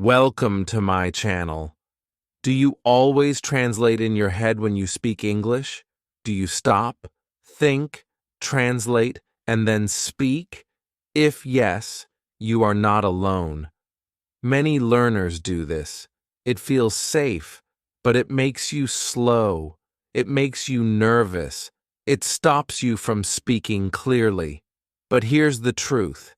Welcome to my channel. Do you always translate in your head when you speak English? Do you stop, think, translate, and then speak? If yes, you are not alone. Many learners do this. It feels safe, but it makes you slow. It makes you nervous. It stops you from speaking clearly. But here's the truth.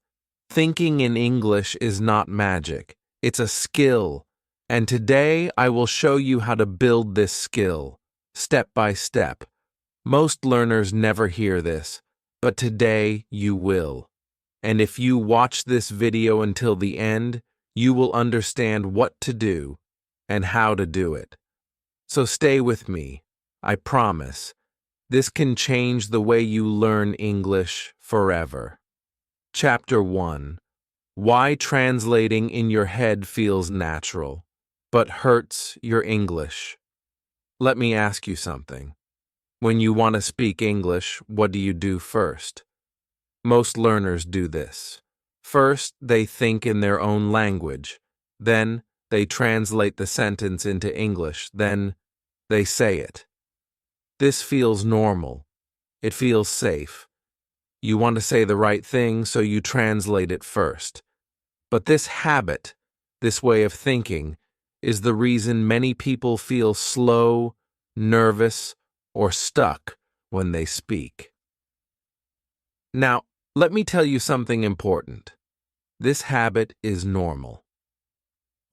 Thinking in English is not magic. It's a skill, and today I will show you how to build this skill, step by step. Most learners never hear this, but today you will. And if you watch this video until the end, you will understand what to do and how to do it. So stay with me, I promise. This can change the way you learn English forever. Chapter 1. Why translating in your head feels natural, but hurts your English. Let me ask you something. When you want to speak English, what do you do first? Most learners do this. First, they think in their own language. Then, they translate the sentence into English. Then, they say it. This feels normal. It feels safe. You want to say the right thing, so you translate it first. But this habit, this way of thinking, is the reason many people feel slow, nervous, or stuck when they speak. Now, let me tell you something important. This habit is normal.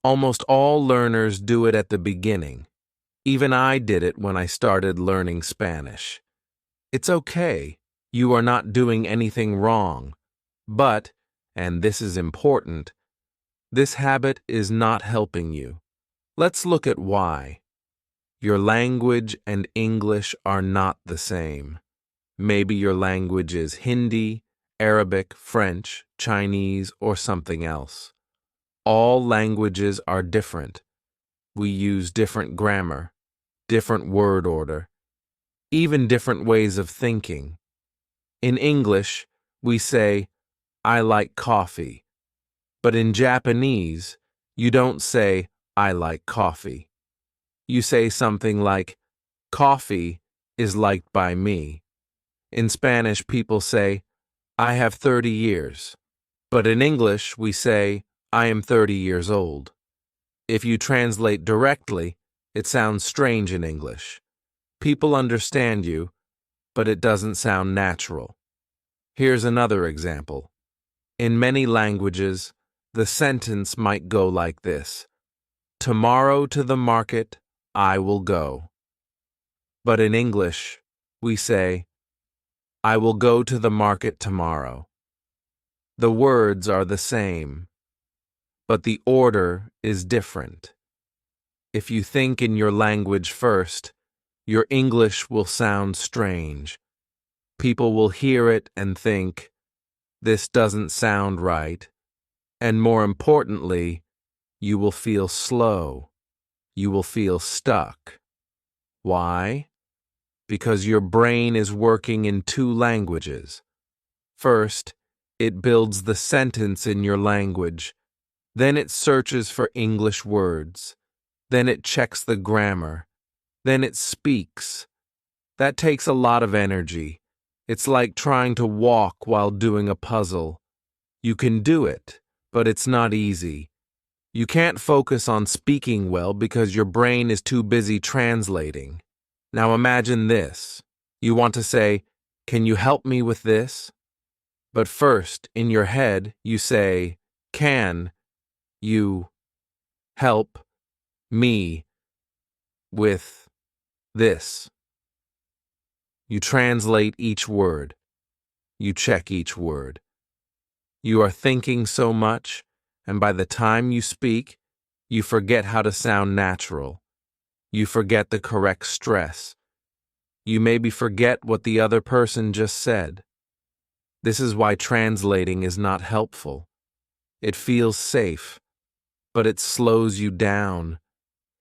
Almost all learners do it at the beginning. Even I did it when I started learning Spanish. It's okay. You are not doing anything wrong. But, and this is important, this habit is not helping you. Let's look at why. Your language and English are not the same. Maybe your language is Hindi, Arabic, French, Chinese, or something else. All languages are different. We use different grammar, different word order, even different ways of thinking. In English, we say, I like coffee. But in Japanese, you don't say, I like coffee. You say something like, coffee is liked by me. In Spanish, people say, I have 30 years. But in English, we say, I am 30 years old. If you translate directly, it sounds strange in English. People understand you, but it doesn't sound natural. Here's another example. In many languages, the sentence might go like this. Tomorrow to the market, I will go. But in English, we say, I will go to the market tomorrow. The words are the same, but the order is different. If you think in your language first, your English will sound strange. People will hear it and think, this doesn't sound right. And more importantly, you will feel slow. You will feel stuck. Why? Because your brain is working in two languages. First, it builds the sentence in your language. Then it searches for English words. Then it checks the grammar. Then it speaks. That takes a lot of energy. It's like trying to walk while doing a puzzle. You can do it, but it's not easy. You can't focus on speaking well because your brain is too busy translating. Now imagine this. You want to say, can you help me with this? But first, in your head, you say, can you help me with this? You translate each word. You check each word. You are thinking so much, and by the time you speak, you forget how to sound natural. You forget the correct stress. You maybe forget what the other person just said. This is why translating is not helpful. It feels safe, but it slows you down.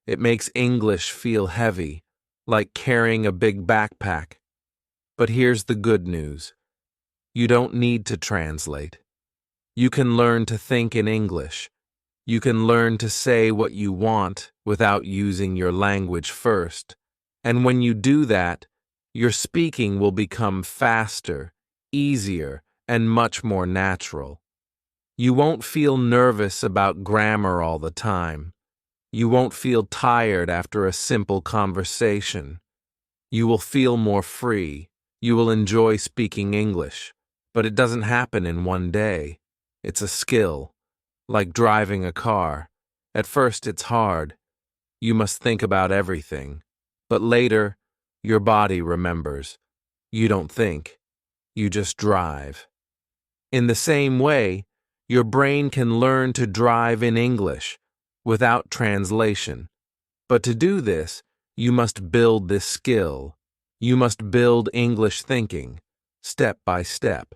It makes English feel heavy, like carrying a big backpack. But here's the good news. You don't need to translate. You can learn to think in English. You can learn to say what you want without using your language first. And when you do that, your speaking will become faster, easier, and much more natural. You won't feel nervous about grammar all the time. You won't feel tired after a simple conversation. You will feel more free. You will enjoy speaking English. But it doesn't happen in one day. It's a skill, like driving a car. At first it's hard. You must think about everything. But later, your body remembers. You don't think. You just drive. In the same way, your brain can learn to drive in English without translation. But to do this, you must build this skill. You must build English thinking, step by step.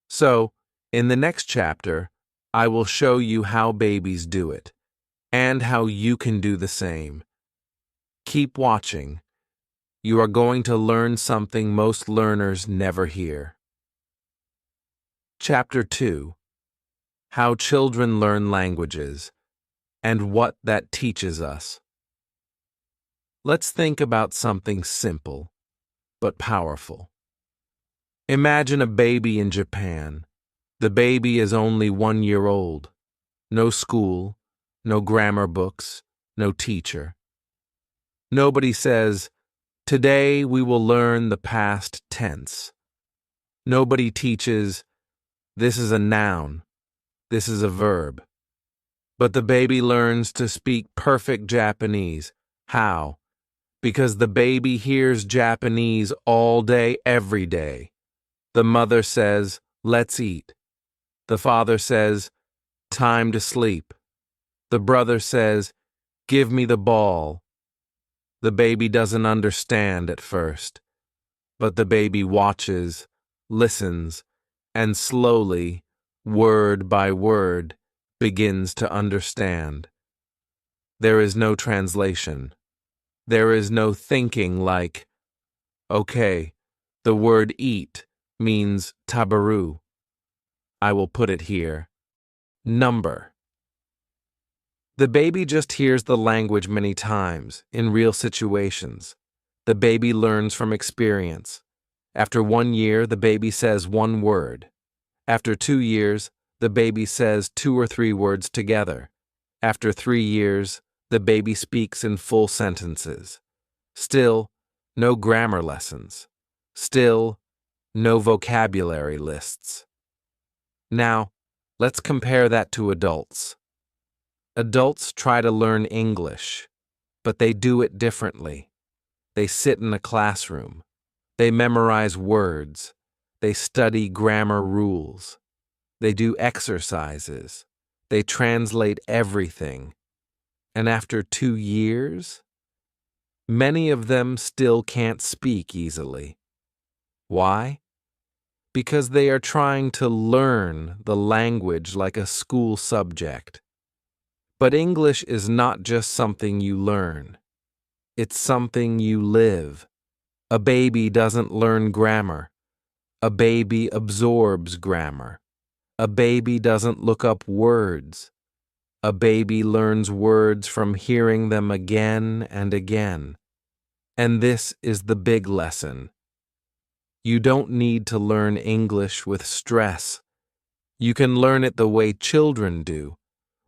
So, in the next chapter, I will show you how babies do it, and how you can do the same. Keep watching. You are going to learn something most learners never hear. Chapter 2. How Children Learn Languages, and what that teaches us. Let's think about something simple, but powerful. Imagine a baby in Japan. The baby is only 1 year old. No school, no grammar books, no teacher. Nobody says, "Today we will learn the past tense." Nobody teaches, "This is a noun, this is a verb." But the baby learns to speak perfect Japanese. How? Because the baby hears Japanese all day, every day. The mother says, "Let's eat." The father says, "Time to sleep." The brother says, "Give me the ball." The baby doesn't understand at first, but the baby watches, listens, and slowly, word by word, begins to understand. There is no translation. There is no thinking like, okay, the word eat means tabaru. I will put it here. Number. The baby just hears the language many times, in real situations. The baby learns from experience. After 1 year, the baby says one word. After 2 years, the baby says 2 or 3 words together. After 3 years, the baby speaks in full sentences. Still, no grammar lessons. Still, no vocabulary lists. Now, let's compare that to adults. Adults try to learn English, but they do it differently. They sit in a classroom. They memorize words. They study grammar rules. They do exercises. They translate everything. And after 2 years, many of them still can't speak easily. Why? Because they are trying to learn the language like a school subject. But English is not just something you learn. It's something you live. A baby doesn't learn grammar. A baby absorbs grammar. A baby doesn't look up words. A baby learns words from hearing them again and again. And this is the big lesson. You don't need to learn English with stress. You can learn it the way children do,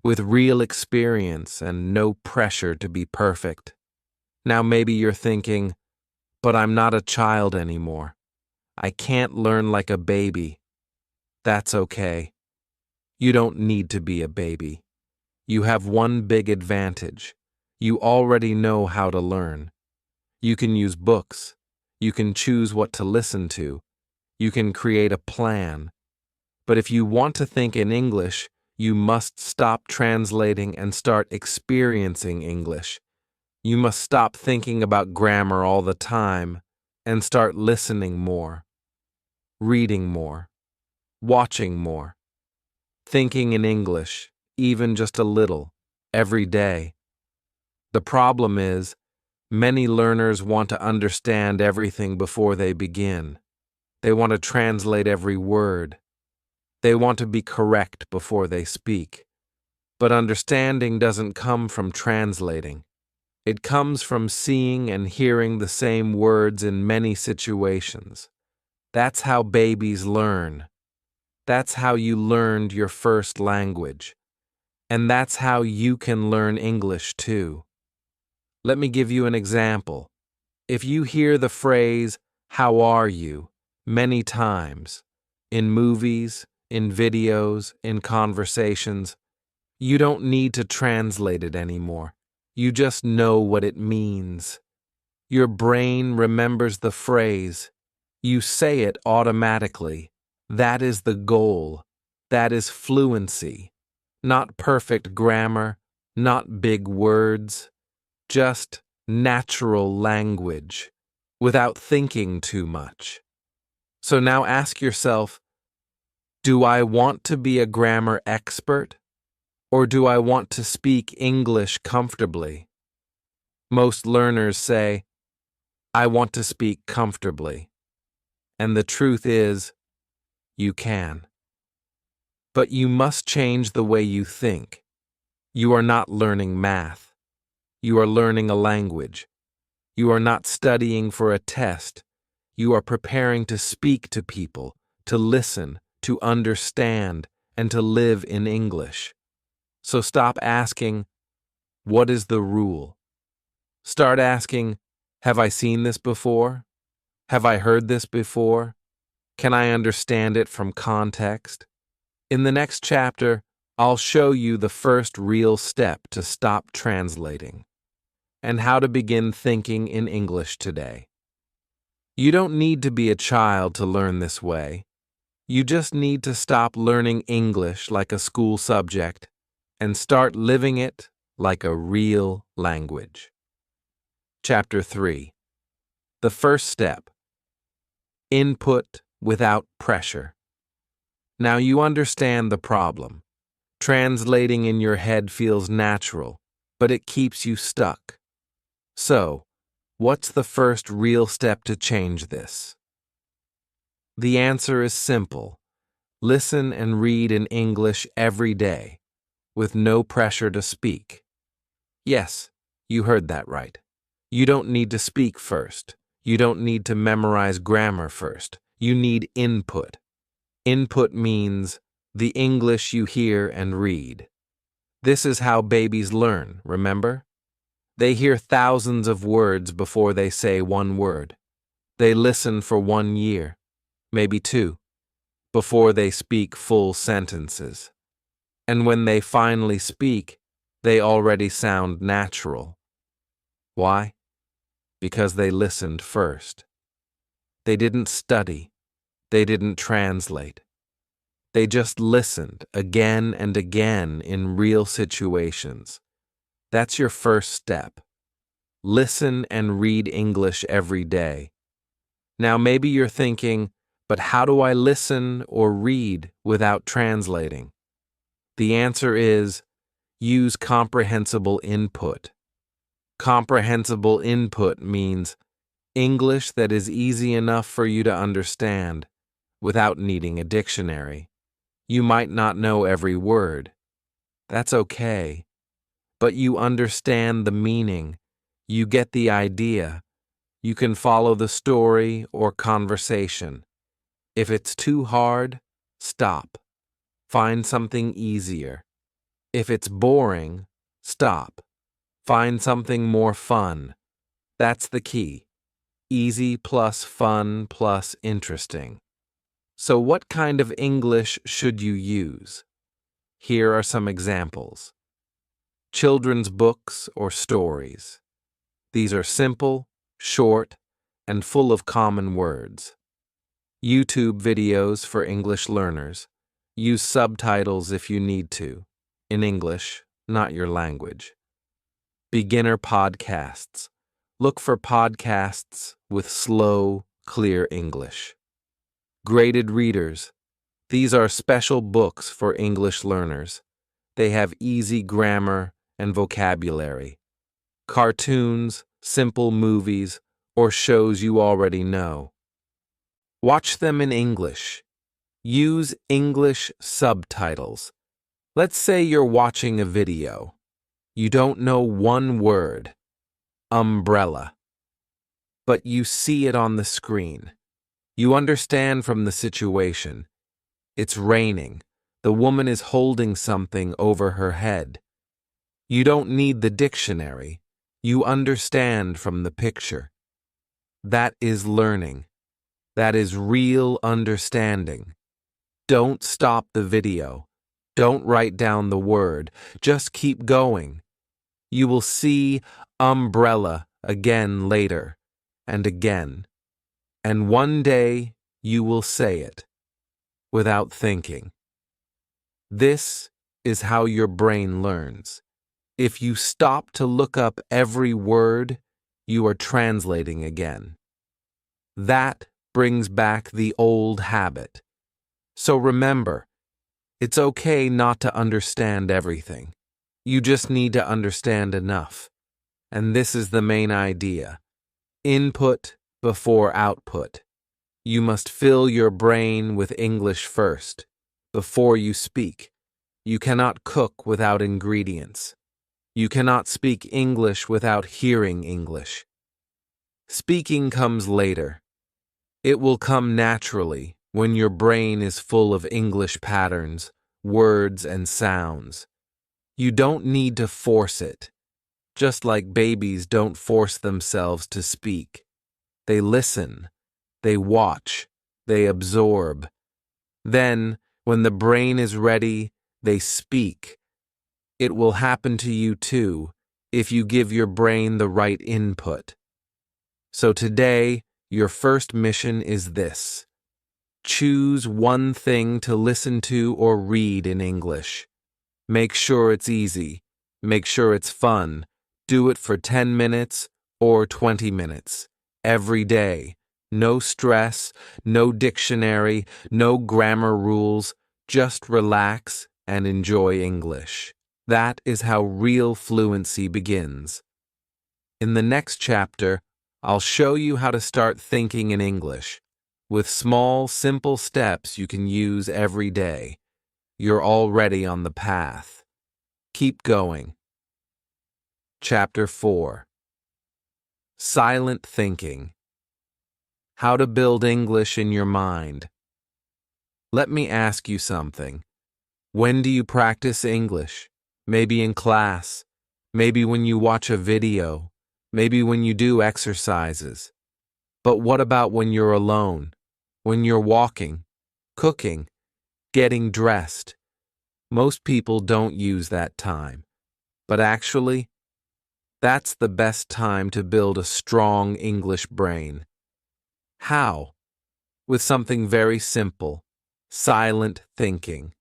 with real experience and no pressure to be perfect. Now maybe you're thinking, but I'm not a child anymore. I can't learn like a baby. That's okay. You don't need to be a baby. You have one big advantage. You already know how to learn. You can use books. You can choose what to listen to. You can create a plan. But if you want to think in English, you must stop translating and start experiencing English. You must stop thinking about grammar all the time and start listening more, reading more, watching more, thinking in English, even just a little, every day. The problem is, many learners want to understand everything before they begin. They want to translate every word. They want to be correct before they speak. But understanding doesn't come from translating. It comes from seeing and hearing the same words in many situations. That's how babies learn. That's how you learned your first language. And that's how you can learn English too. Let me give you an example. If you hear the phrase, "How are you?" many times, in movies, in videos, in conversations, you don't need to translate it anymore. You just know what it means. Your brain remembers the phrase. You say it automatically. That is the goal. That is fluency. Not perfect grammar, not big words, just natural language, without thinking too much. So now ask yourself, do I want to be a grammar expert, or do I want to speak English comfortably? Most learners say, I want to speak comfortably. And the truth is, you can. But you must change the way you think. You are not learning math. You are learning a language. You are not studying for a test. You are preparing to speak to people, to listen, to understand, and to live in English. So stop asking, what is the rule? Start asking, have I seen this before? Have I heard this before? Can I understand it from context? In the next chapter, I'll show you the first real step to stop translating and how to begin thinking in English today. You don't need to be a child to learn this way. You just need to stop learning English like a school subject and start living it like a real language. Chapter 3. The first step. Input without pressure. Now you understand the problem. Translating in your head feels natural, but it keeps you stuck. So, what's the first real step to change this? The answer is simple. Listen and read in English every day, with no pressure to speak. Yes, you heard that right. You don't need to speak first. You don't need to memorize grammar first. You need input. Input means the English you hear and read. This is how babies learn, remember? They hear thousands of words before they say one word. They listen for 1 year, maybe 2, before they speak full sentences. And when they finally speak, they already sound natural. Why? Because they listened first. They didn't study. They didn't translate. They just listened again and again in real situations. That's your first step. Listen and read English every day. Now maybe you're thinking, but how do I listen or read without translating? The answer is, use comprehensible input. Comprehensible input means English that is easy enough for you to understand without needing a dictionary. You might not know every word. That's okay. But you understand the meaning. You get the idea. You can follow the story or conversation. If it's too hard, stop. Find something easier. If it's boring, stop. Find something more fun. That's the key. Easy plus fun plus interesting. So what kind of English should you use? Here are some examples. Children's books or stories. These are simple, short, and full of common words. YouTube videos for English learners. Use subtitles if you need to, in English, not your language. Beginner podcasts. Look for podcasts with slow, clear English. Graded readers. These are special books for English learners. They have easy grammar and vocabulary. Cartoons, simple movies, or shows you already know. Watch them in English. Use English subtitles. Let's say you're watching a video. You don't know one word, umbrella, but you see it on the screen. You understand from the situation. It's raining. The woman is holding something over her head. You don't need the dictionary. You understand from the picture. That is learning. That is real understanding. Don't stop the video. Don't write down the word. Just keep going. You will see umbrella again later and again. And one day you will say it without thinking. This is how your brain learns. If you stop to look up every word, you are translating again. That brings back the old habit. So remember, it's okay not to understand everything. You just need to understand enough. And this is the main idea. Input before output. You must fill your brain with English first, before you speak. You cannot cook without ingredients. You cannot speak English without hearing English. Speaking comes later. It will come naturally when your brain is full of English patterns, words, and sounds. You don't need to force it. Just like babies don't force themselves to speak. They listen, they watch, they absorb. Then, when the brain is ready, they speak. It will happen to you too, if you give your brain the right input. So today, your first mission is this. Choose one thing to listen to or read in English. Make sure it's easy. Make sure it's fun. Do it for 10 minutes or 20 minutes. Every day. No stress, no dictionary, no grammar rules. Just relax and enjoy English. That is how real fluency begins. In the next chapter, I'll show you how to start thinking in English, with small, simple steps you can use every day. You're already on the path. Keep going. Chapter 4. Silent Thinking. How to build English in your mind. Let me ask you something. When do you practice English? Maybe in class. Maybe when you watch a video. Maybe when you do exercises. But what about when you're alone? When you're walking, cooking, getting dressed? Most people don't use that time. But actually, that's the best time to build a strong English brain. How? With something very simple. Silent thinking.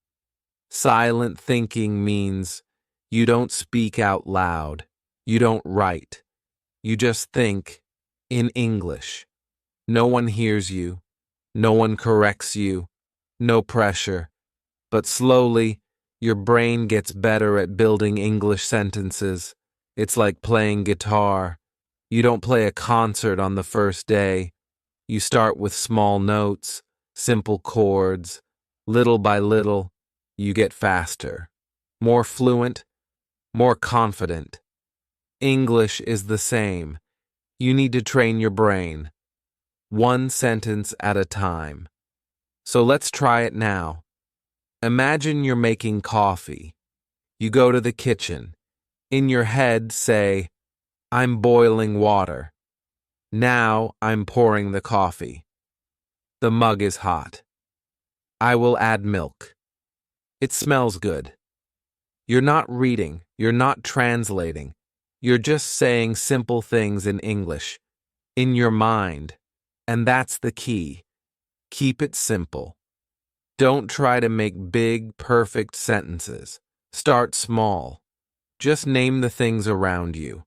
Silent thinking means you don't speak out loud. You don't write. You just think in English. No one hears you. No one corrects you. No pressure. But slowly, your brain gets better at building English sentences. It's like playing guitar. You don't play a concert on the first day. You start with small notes, simple chords. Little by little, you get faster. More fluent, more confident. English is the same. You need to train your brain. One sentence at a time. So let's try it now. Imagine you're making coffee. You go to the kitchen. In your head, say, I'm boiling water. Now I'm pouring the coffee. The mug is hot. I will add milk. It smells good. You're not reading. You're not translating. You're just saying simple things in English, in your mind. And that's the key. Keep it simple. Don't try to make big, perfect sentences. Start small. Just name the things around you.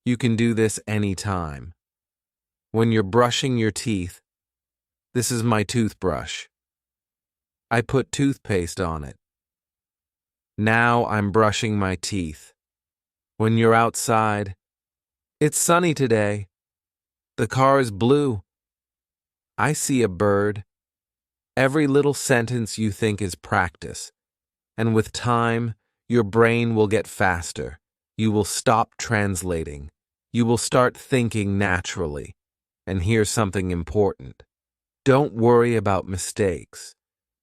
You can do this anytime. When you're brushing your teeth, this is my toothbrush. I put toothpaste on it. Now I'm brushing my teeth. When you're outside, it's sunny today. The car is blue. I see a bird. Every little sentence you think is practice. And with time, your brain will get faster. You will stop translating. You will start thinking naturally. And here's something important. Don't worry about mistakes.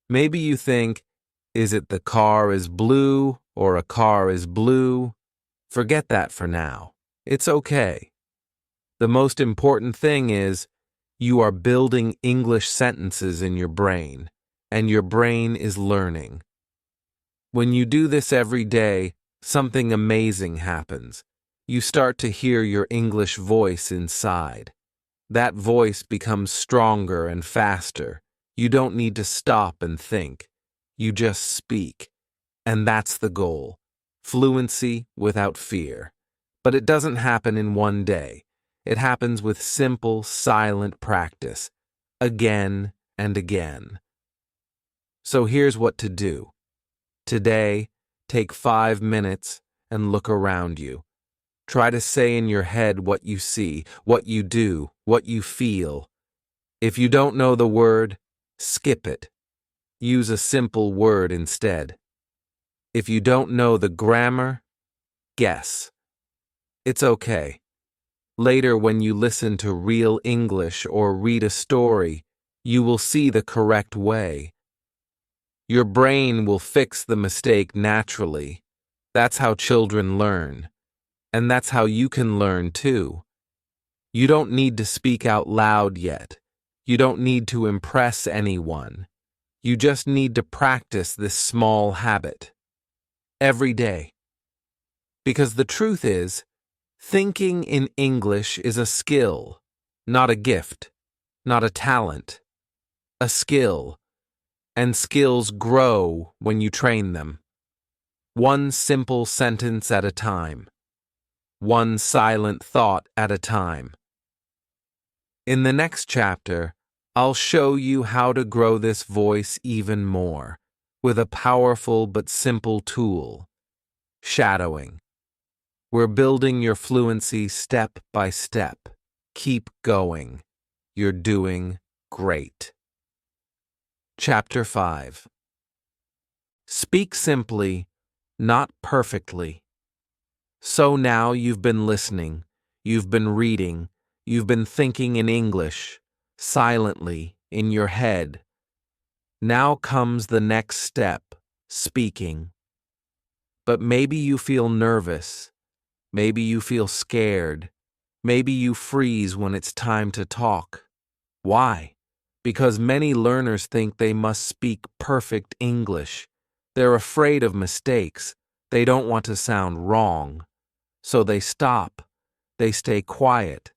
Maybe you think, is it the car is blue or a car is blue? Forget that for now. It's okay. The most important thing is you are building English sentences in your brain, and your brain is learning. When you do this every day, something amazing happens. You start to hear your English voice inside. That voice becomes stronger and faster. You don't need to stop and think. You just speak. And that's the goal. Fluency without fear. But it doesn't happen in one day. It happens with simple, silent practice. Again and again. So here's what to do. Today, take 5 minutes and look around you. Try to say in your head what you see, what you do, what you feel. If you don't know the word, skip it. Use a simple word instead. If you don't know the grammar, guess. It's okay. Later, when you listen to real English or read a story, you will see the correct way. Your brain will fix the mistake naturally. That's how children learn. And that's how you can learn too. You don't need to speak out loud yet. You don't need to impress anyone. You just need to practice this small habit. Every day. Because the truth is, thinking in English is a skill, not a gift, not a talent. A skill. And skills grow when you train them. One simple sentence at a time. One silent thought at a time. In the next chapter, I'll show you how to grow this voice even more with a powerful but simple tool, shadowing. We're building your fluency step by step. Keep going. You're doing great. Chapter 5. Speak simply, not perfectly. So now you've been listening, you've been reading, you've been thinking in English, silently, in your head. Now comes the next step, speaking. But maybe you feel nervous, maybe you feel scared, maybe you freeze when it's time to talk. Why? Because many learners think they must speak perfect English. They're afraid of mistakes. They don't want to sound wrong. So they stop. They stay quiet.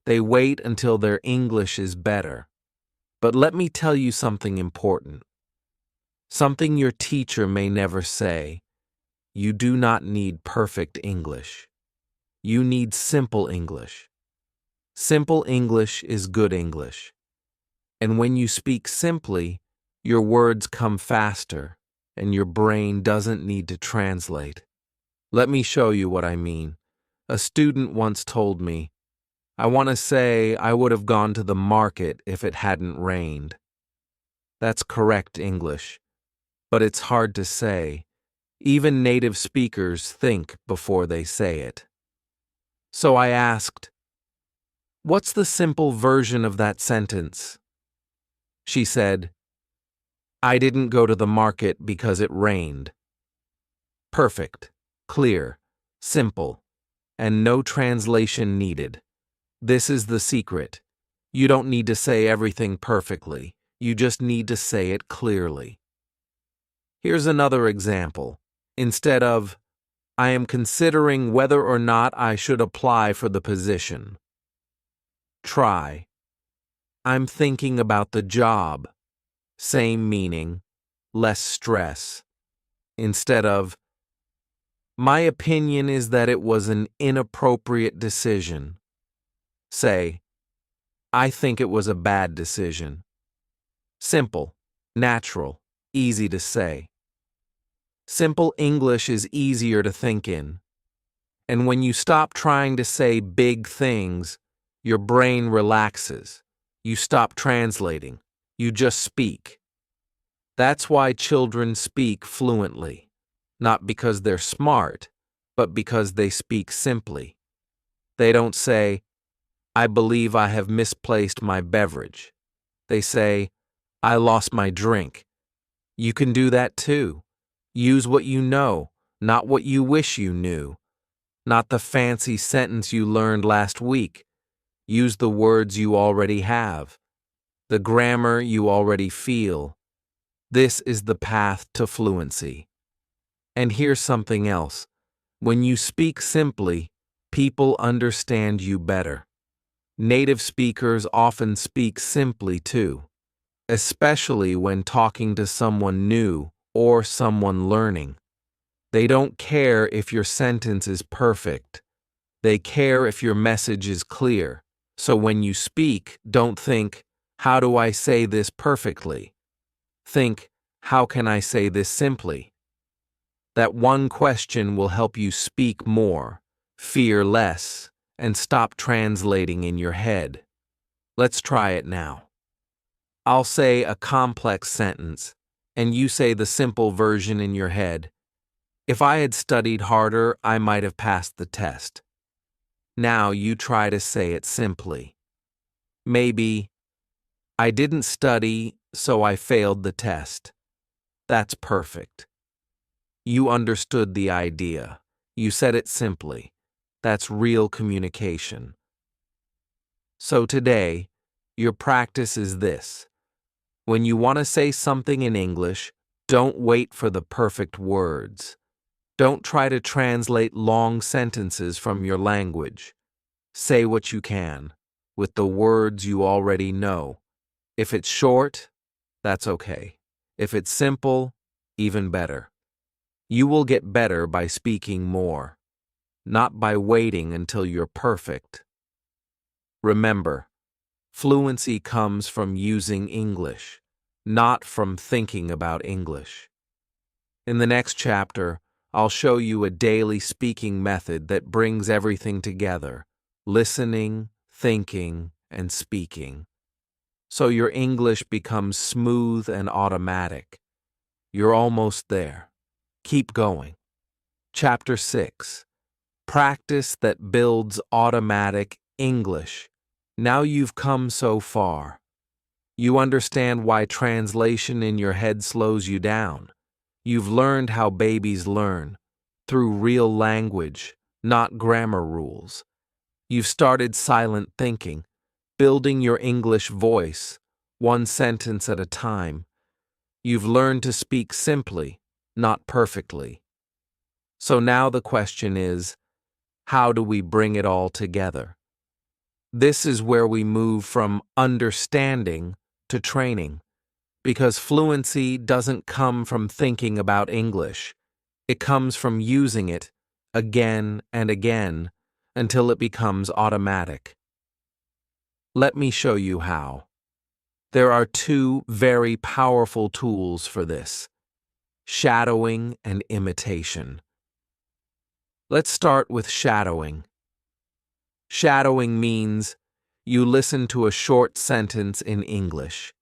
They wait until their English is better. But let me tell you something important. Something your teacher may never say. You do not need perfect English. You need simple English. Simple English is good English. And when you speak simply, your words come faster, and your brain doesn't need to translate. Let me show you what I mean. A student once told me, I want to say I would have gone to the market if it hadn't rained. That's correct English, but it's hard to say. Even native speakers think before they say it. So I asked, what's the simple version of that sentence? She said, I didn't go to the market because it rained. Perfect, clear, simple, and no translation needed. This is the secret. You don't need to say everything perfectly. You just need to say it clearly. Here's another example. Instead of, I am considering whether or not I should apply for the position. Try. I'm thinking about the job. Same meaning, less stress. Instead of, my opinion is that it was an inappropriate decision. Say, I think it was a bad decision. Simple, natural, easy to say. Simple English is easier to think in. And when you stop trying to say big things, your brain relaxes. You stop translating. You just speak. That's why children speak fluently. not because they're smart, but because they speak simply. They don't say, "I believe I have misplaced my beverage." They say, "I lost my drink." You can do that too. Use what you know, not what you wish you knew. Not the fancy sentence you learned last week. Use the words you already have, the grammar you already feel. This is the path to fluency. And here's something else. When you speak simply, people understand you better. Native speakers often speak simply too, especially when talking to someone new or someone learning. They don't care if your sentence is perfect. They care if your message is clear. So when you speak, don't think, "How do I say this perfectly?" Think, "How can I say this simply?" That one question will help you speak more, fear less, and stop translating in your head. Let's try it now. I'll say a complex sentence, and you say the simple version in your head. If I had studied harder, I might have passed the test. Now you try to say it simply. Maybe, "I didn't study, so I failed the test." That's perfect. You understood the idea. You said it simply. That's real communication. So today, your practice is this. When you want to say something in English, don't wait for the perfect words. Don't try to translate long sentences from your language. Say what you can, with the words you already know. If it's short, that's okay. If it's simple, even better. You will get better by speaking more, not by waiting until you're perfect. Remember, fluency comes from using English, not from thinking about English. In the next chapter, I'll show you a daily speaking method that brings everything together: listening, thinking, and speaking. So your English becomes smooth and automatic. You're almost there. Keep going. Chapter 6. Practice that builds automatic English. Now you've come so far. You understand why translation in your head slows you down. You've learned how babies learn, through real language, not grammar rules. You've started silent thinking, building your English voice, one sentence at a time. You've learned to speak simply, not perfectly. So now the question is, how do we bring it all together? This is where we move from understanding to training, because fluency doesn't come from thinking about English. It comes from using it again and again until it becomes automatic. Let me show you how. There are two very powerful tools for this: shadowing and imitation. Let's start with shadowing. Shadowing means you listen to a short sentence in English,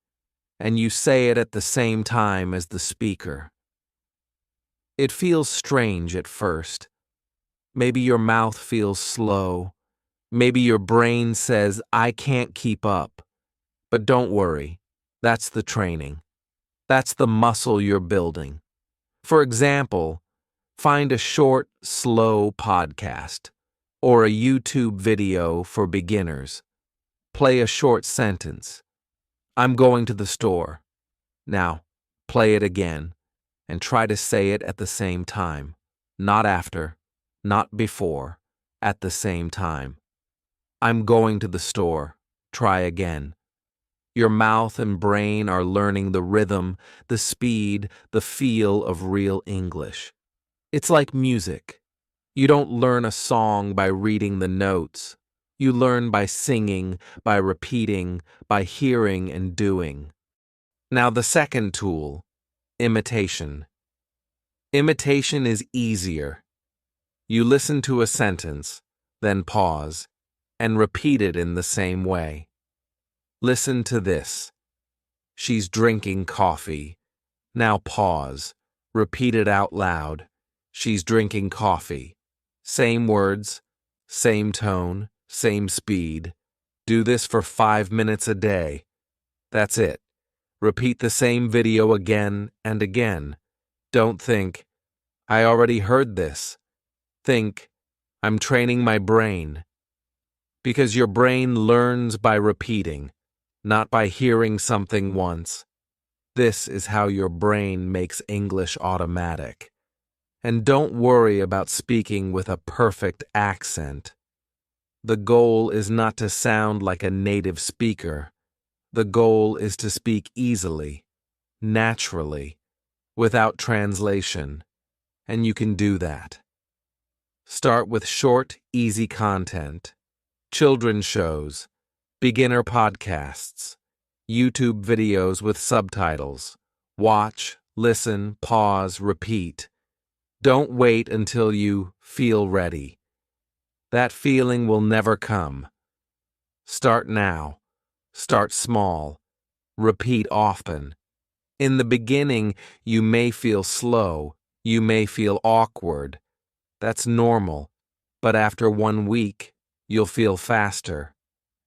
and you say it at the same time as the speaker. It feels strange at first. Maybe your mouth feels slow. Maybe your brain says, "I can't keep up." But don't worry, that's the training. That's the muscle you're building. For example, find a short, slow podcast or a YouTube video for beginners. Play a short sentence. "I'm going to the store." Now, play it again and try to say it at the same time. Not after, not before, at the same time. "I'm going to the store." Try again. Your mouth and brain are learning the rhythm, the speed, the feel of real English. It's like music. You don't learn a song by reading the notes. You learn by singing, by repeating, by hearing and doing. Now the second tool, imitation. Imitation is easier. You listen to a sentence, then pause, and repeat it in the same way. Listen to this. "She's drinking coffee." Now pause. Repeat it out loud. She's drinking coffee. Same words, same tone, same speed. Do this for 5 minutes a day. That's it. Repeat the same video again and again. Don't think, I already heard this. Think, I'm training my brain. Because your brain learns by repeating, not by hearing something once. This is how your brain makes English automatic. And don't worry about speaking with a perfect accent. The goal is not to sound like a native speaker. The goal is to speak easily, naturally, without translation. And you can do that. Start with short, easy content. Children's shows, beginner podcasts, YouTube videos with subtitles. Watch, listen, pause, repeat. Don't wait until you feel ready. That feeling will never come. Start now. Start small. Repeat often. In the beginning, you may feel slow. You may feel awkward. That's normal. But after 1 week, you'll feel faster.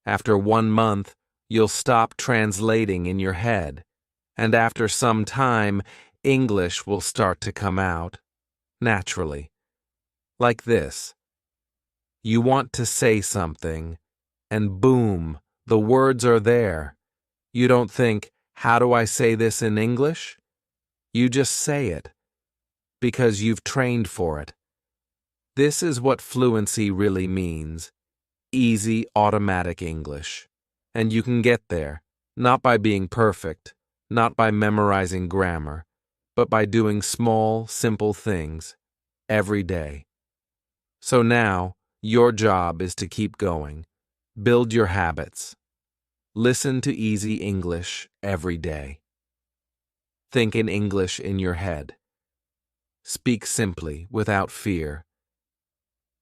After 1 month, you'll stop translating in your head. And after some time, English will start to come out, naturally. Like this. You want to say something, and boom, the words are there. You don't think, how do I say this in English? You just say it, because you've trained for it. This is what fluency really means. Easy, automatic English. And you can get there, not by being perfect, not by memorizing grammar, but by doing small, simple things every day. So now, your job is to keep going. Build your habits. Listen to easy English every day. Think in English in your head. Speak simply, without fear.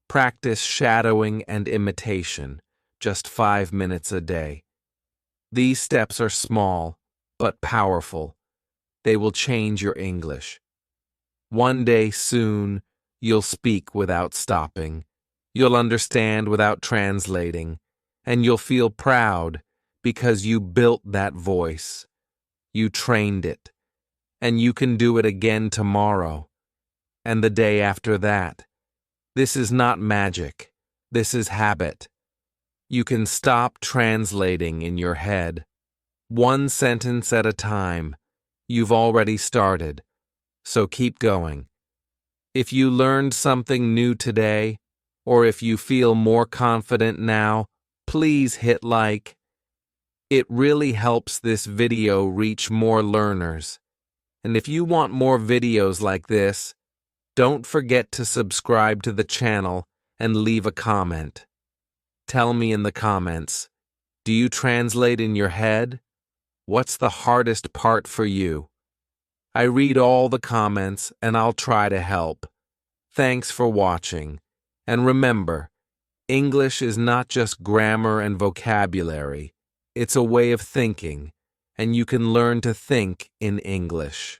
Practice shadowing and imitation, just 5 minutes a day. These steps are small, but powerful. They will change your English. One day soon, you'll speak without stopping. You'll understand without translating. And you'll feel proud because you built that voice. You trained it. And you can do it again tomorrow. And the day after that. This is not magic. This is habit. You can stop translating in your head. 1 sentence at a time. You've already started. So keep going. If you learned something new today, or if you feel more confident now, please hit like. It really helps this video reach more learners. And if you want more videos like this, don't forget to subscribe to the channel and leave a comment. Tell me in the comments, do you translate in your head? What's the hardest part for you? I read all the comments and I'll try to help. Thanks for watching. And remember, English is not just grammar and vocabulary. It's a way of thinking, and you can learn to think in English.